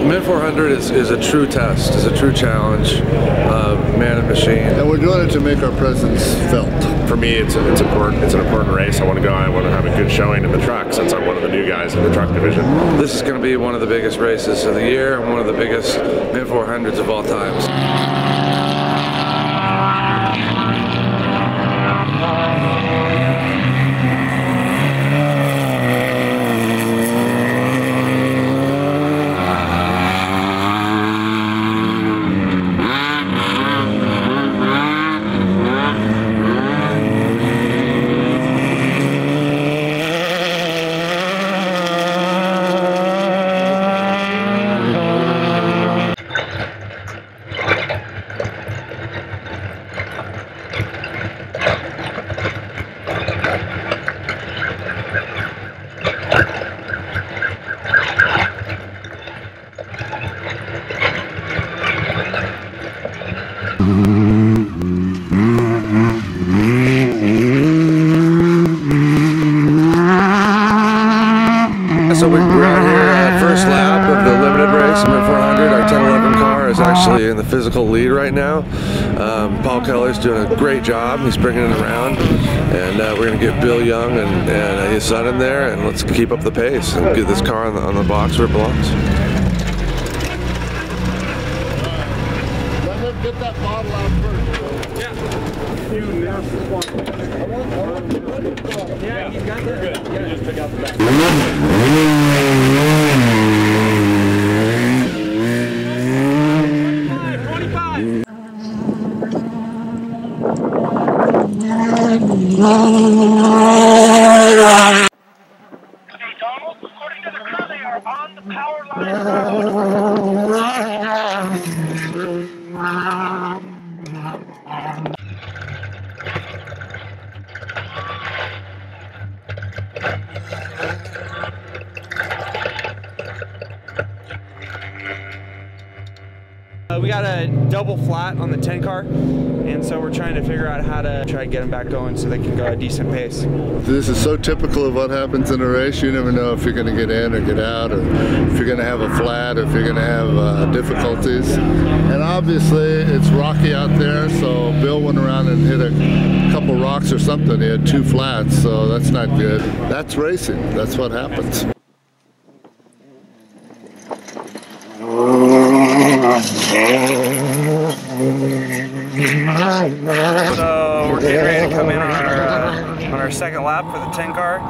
Mid 400 is a true test, is a true challenge, man and machine. And we're doing it to make our presence felt. For me, it's important. It's an important race. I want to go. I want to have a good showing in the truck since I'm one of the new guys in the truck division. This is going to be one of the biggest races of the year and one of the biggest mid 400s of all times. So we're out here at first lap of the limited race, mid 400. Our 1011 car is actually in the physical lead right now. Paul Keller's doing a great job. He's bringing it around, and we're going to get Bill Young and his son in there, and let's keep up the pace and get this car on the box where it belongs. Let him get that bottle out first. Yeah, you got that. Good. You just pick out the back. Hey, Donald, according to the crew, they are on the power line. We got a double flat on the 10 car, and so we're trying to figure out how to try to get them back going so they can go at a decent pace. This is so typical of what happens in a race. You never know if you're going to get in or get out, or if you're going to have a flat, or if you're going to have difficulties. And obviously it's rocky out there, so Bill went around and hit a couple rocks or something. He had 2 flats, so that's not good. That's racing. That's what happens. So we're getting ready to come in on our second lap for the 10 car.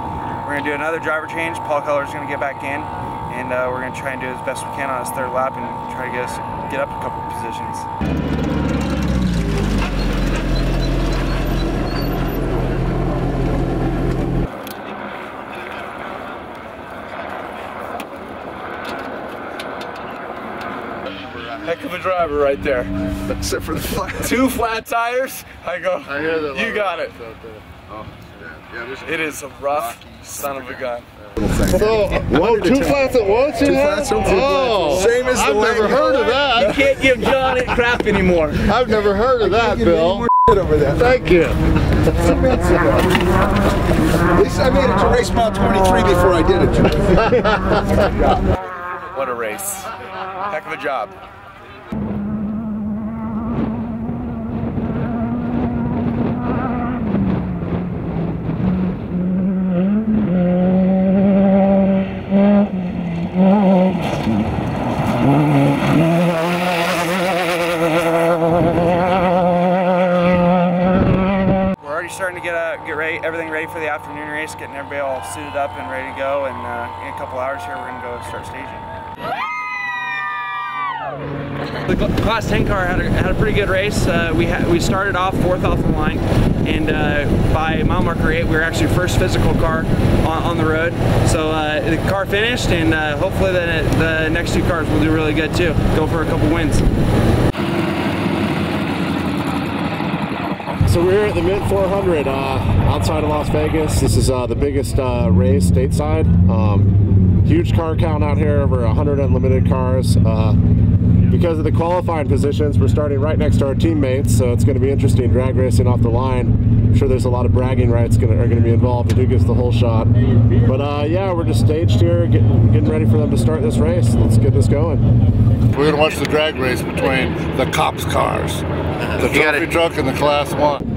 We're going to do another driver change. Paul Keller's going to get back in, and we're going to try and do as best we can on his third lap and try to get up a couple positions. Heck of a driver right there. Except for the flat. 2 flat tires. I go, I hear that you got it. Oh, yeah, It is a rough son of a gun. So, 2 flats at once? 2 flats at once. Oh, Same as I've never heard of that. You can't give John it crap anymore. I've never heard of that, Bill. Over there. Thank you. At least I made it to race mile 23 before I did it. What a race. Heck of a job. Starting to get ready, everything ready for the afternoon race, getting everybody all suited up and ready to go, and in a couple hours here we're going to go start staging. The Class 10 car had a pretty good race. We started off 4th off the line, and by mile marker 8 we were actually first physical car on the road. So the car finished, and hopefully the next 2 cars will do really good too. Go for a couple wins. So we're here at the mid 400 outside of Las Vegas. This is the biggest race stateside. Huge car count out here, over 100 unlimited cars. because of the qualifying positions, we're starting right next to our teammates, so it's going to be interesting drag racing off the line. I'm sure there's a lot of bragging rights are going to be involved in who gets the whole shot. But yeah, we're just staged here, getting ready for them to start this race. Let's get this going. We're going to watch the drag race between the cops' cars, the trophy truck and the Class 1.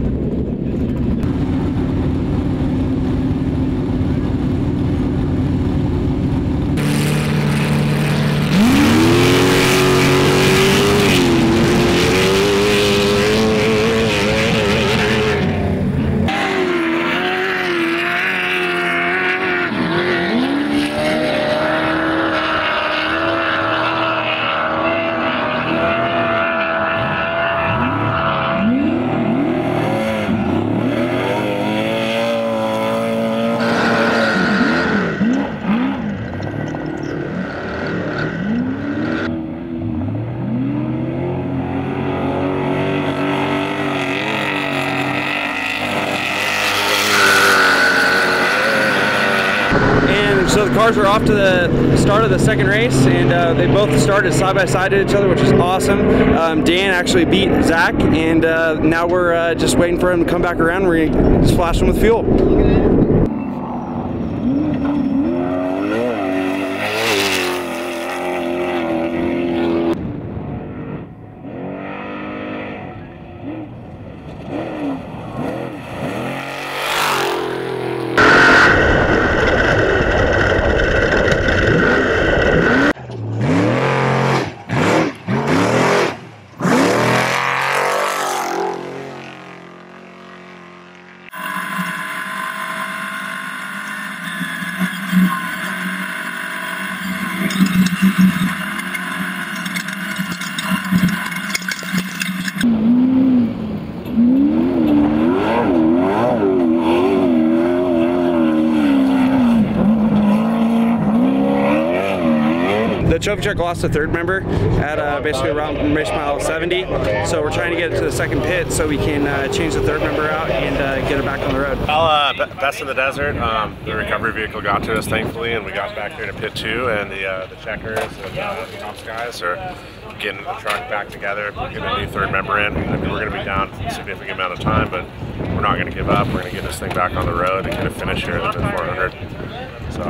So the cars are off to the start of the second race, and they both started side by side to each other, which is awesome. Dan actually beat Zach, and now we're just waiting for him to come back around. We're gonna just flash him with fuel. The trophy truck lost a third member at basically around race mile 70, so we're trying to get it to the second pit so we can change the third member out and get it back on the road. Well, best in the desert. The recovery vehicle got to us thankfully, and we got back here to pit 2, and the checkers and the Tom's guys are getting the truck back together, getting a new third member in. I mean, we're going to be down a significant amount of time, but we're not going to give up. We're going to get this thing back on the road and get a finish here at the mid 400. So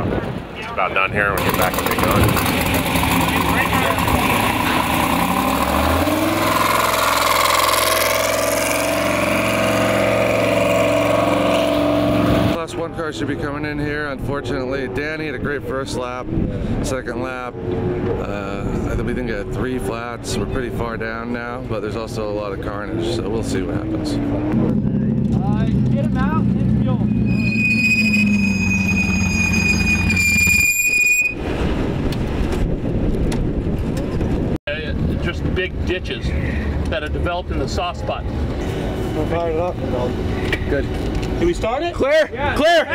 it's about done here. We'll get back and get going. Class 1 car should be coming in here. Unfortunately, Danny had a great first lap. Second lap, I think we didn't get 3 flats. We're pretty far down now, but there's also a lot of carnage, so we'll see what happens. Get him out and fuel. Just big ditches that are developed in the soft spot. We'll fire it up. Good. Can we start it? Clear! Yeah. Clear!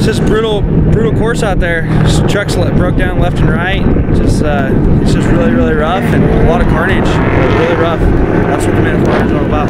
Just brutal course out there. Just trucks broke down left and right. Just it's just really rough and a lot of carnage. Really rough. That's what the Minute 400 is all about.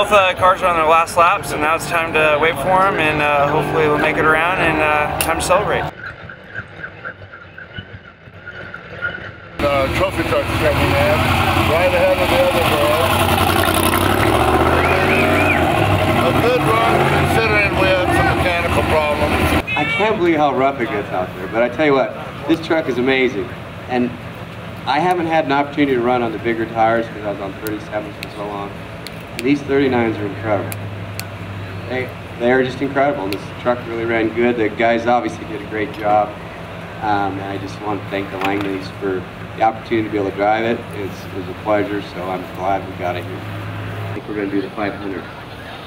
both cars are on their last laps, and now it's time to wait for them, and hopefully we'll make it around, and time to celebrate. Trophy truck's coming in, right ahead of the other girl. A good run considering we had some mechanical problems. I can't believe how rough it gets out there, but I tell you what, this truck is amazing. And I haven't had an opportunity to run on the bigger tires because I was on 37s for so long. And these 39s are incredible. They are just incredible. This truck really ran good. The guys obviously did a great job. And I just want to thank the Langleys for the opportunity to be able to drive it. It was a pleasure, so I'm glad we got it here. I think we're going to do the 500.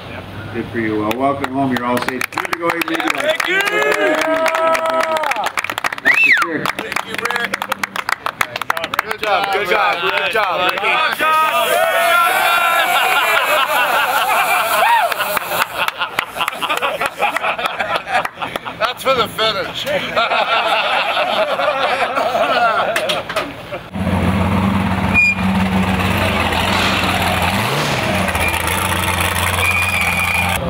Yep. Good for you. Well, welcome home. You're all safe. Good to go ahead and do that. Thank you! That's the cheer. Thank you, Rick. Good job, good job, good job. Good job! That's for the finish.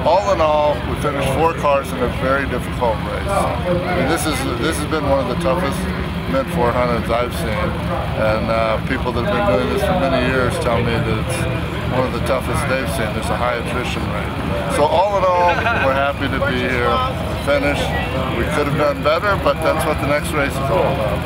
All in all, we finished 4 cars in a very difficult race. I mean, this has been one of the toughest mid 400s I've seen, and people that have been doing this for many years tell me that it's one of the toughest they've seen. There's a high attrition rate. So all in all, we're happy to be here. We finished. We could have done better, but that's what the next race is all about.